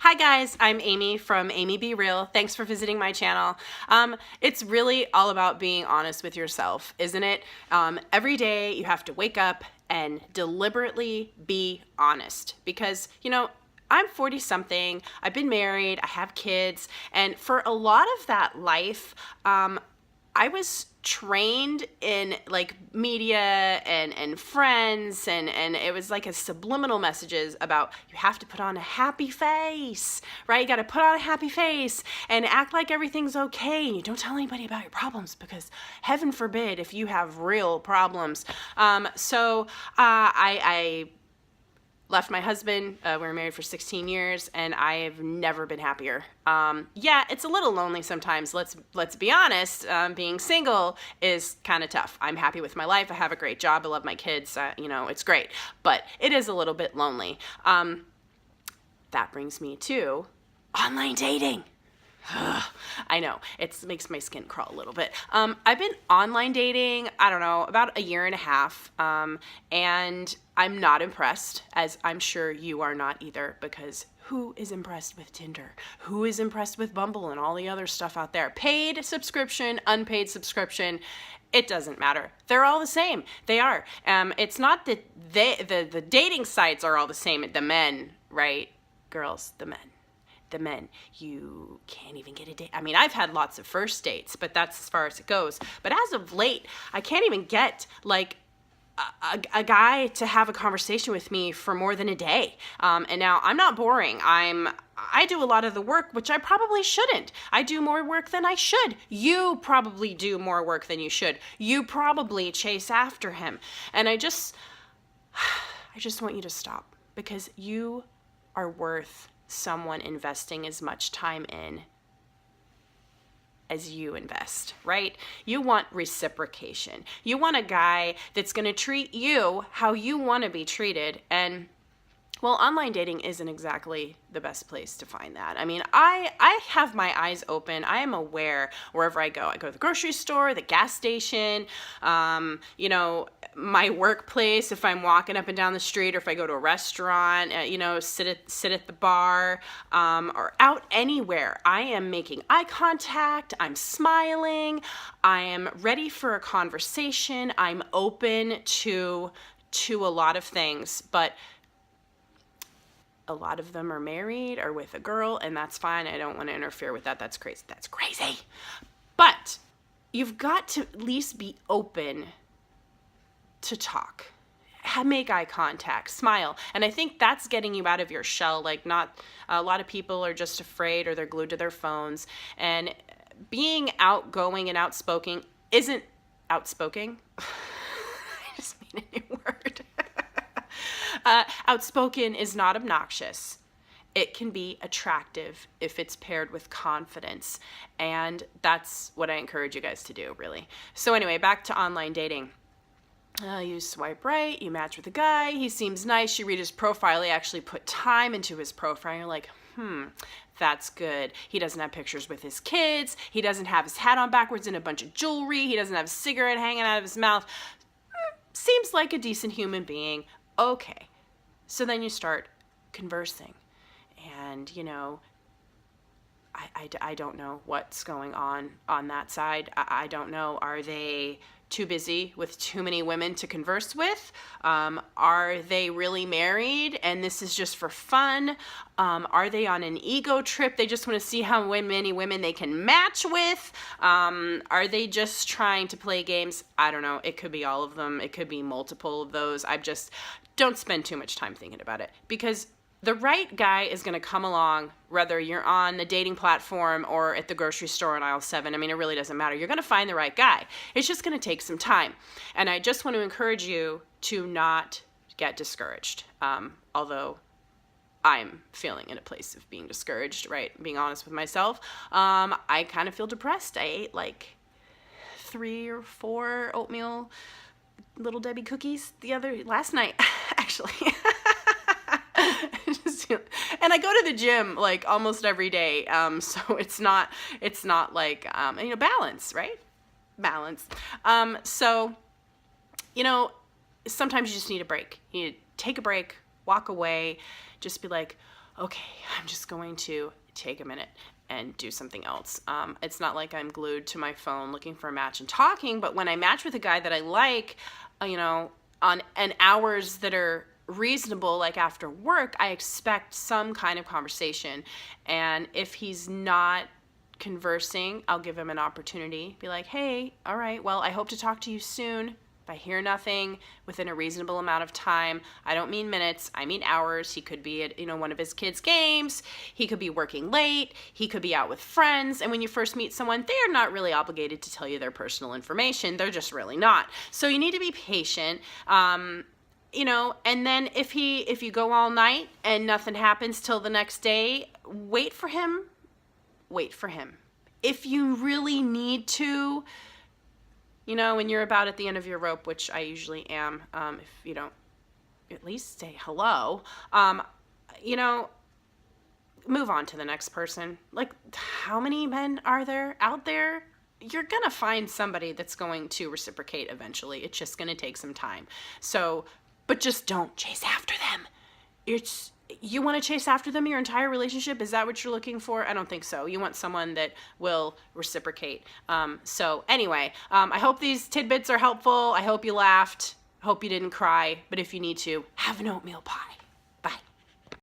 Hi guys, I'm Amy from Amy Be Real. Thanks for visiting my channel. It's really all about being honest with yourself, isn't it? Every day you have to wake up and deliberately be honest because, I'm 40 something, I've been married, I have kids, and for a lot of that life, I was trained in like media and friends and it was like a subliminal messages about you have to put on a happy face, right? You got to put on a happy face and act like everything's okay. And you don't tell anybody about your problems because heaven forbid if you have real problems. I left my husband. We were married for 16 years and I have never been happier. Yeah, it's a little lonely sometimes. Let's be honest. Being single is kind of tough. I'm happy with my life. I have a great job. I love my kids. It's great, but it is a little bit lonely. That brings me to online dating. I know, it makes my skin crawl a little bit. I've been online dating, I don't know, about a year and a half, and I'm not impressed, as I'm sure you are not either, because who is impressed with Tinder? Who is impressed with Bumble and all the other stuff out there? Paid subscription, unpaid subscription, it doesn't matter. They're all the same. They are. It's not that the dating sites are all the same. The men, right? Girls, the men. You can't even get a date. I mean, I've had lots of first dates, but that's as far as it goes. But as of late, I can't even get like a guy to have a conversation with me for more than a day. And now I'm not boring. I do a lot of the work, which I probably shouldn't. I do more work than I should. You probably do more work than you should. You probably chase after him. And I just want you to stop because you are worth someone investing as much time in as you invest, right? You want reciprocation. You want a guy that's going to treat you how you want to be treated. And well, online dating isn't exactly the best place to find that. I mean, I have my eyes open. I am aware wherever I go. I go to the grocery store, the gas station, my workplace, if I'm walking up and down the street, or if I go to a restaurant, sit at the bar, or out anywhere. I am making eye contact. I'm smiling. I am ready for a conversation. I'm open to a lot of things, but a lot of them are married or with a girl, and that's fine. I don't want to interfere with that. That's crazy. That's crazy. But you've got to at least be open to talk. Make eye contact, smile. And I think that's getting you out of your shell. Like, not a lot of people are just afraid or they're glued to their phones. And being outgoing and outspoken isn't outspoken. I just made a new word. Outspoken is not obnoxious. It can be attractive if it's paired with confidence. And that's what I encourage you guys to do, really. So anyway, back to online dating. You swipe right, you match with a guy, he seems nice, you read his profile, he actually put time into his profile, you're like, that's good. He doesn't have pictures with his kids, he doesn't have his hat on backwards and a bunch of jewelry, he doesn't have a cigarette hanging out of his mouth. Seems like a decent human being. Okay. So then you start conversing, and I don't know what's going on that side. I don't know. Are they too busy with too many women to converse with? Are they really married and this is just for fun? Are they on an ego trip? They just want to see how many women they can match with? Are they just trying to play games? I don't know. It could be all of them. It could be multiple of those. Don't spend too much time thinking about it, because the right guy is going to come along whether you're on the dating platform or at the grocery store in aisle 7. I mean, it really doesn't matter. You're going to find the right guy. It's just going to take some time. And I just want to encourage you to not get discouraged. Although I'm feeling in a place of being discouraged, right? Being honest with myself. I kind of feel depressed. I ate like 3 or 4 oatmeal Little Debbie cookies last night, actually. And I go to the gym like almost every day, so it's not like balance, right? Balance. So sometimes you just need a break. You need to take a break, walk away, just be like, okay, I'm just going to take a minute and do something else. It's not like I'm glued to my phone looking for a match and talking, but when I match with a guy that I like, on hours that are reasonable, like after work, I expect some kind of conversation. And if he's not conversing, I'll give him an opportunity. Be like, hey, all right, well, I hope to talk to you soon. If I hear nothing within a reasonable amount of time, I don't mean minutes, I mean hours. He could be at, one of his kids' games. He could be working late. He could be out with friends. And when you first meet someone, they're not really obligated to tell you their personal information. They're just really not. So you need to be patient. And then if you go all night and nothing happens till the next day, wait for him. If you really need to, when you're about at the end of your rope, which I usually am, if you don't at least say hello, move on to the next person. Like, how many men are there out there? You're going to find somebody that's going to reciprocate eventually. It's just going to take some time. So, but just don't chase after them. You want to chase after them your entire relationship? Is that what you're looking for? I don't think so. You want someone that will reciprocate. So anyway, I hope these tidbits are helpful. I hope you laughed. Hope you didn't cry. But if you need to, have an oatmeal pie.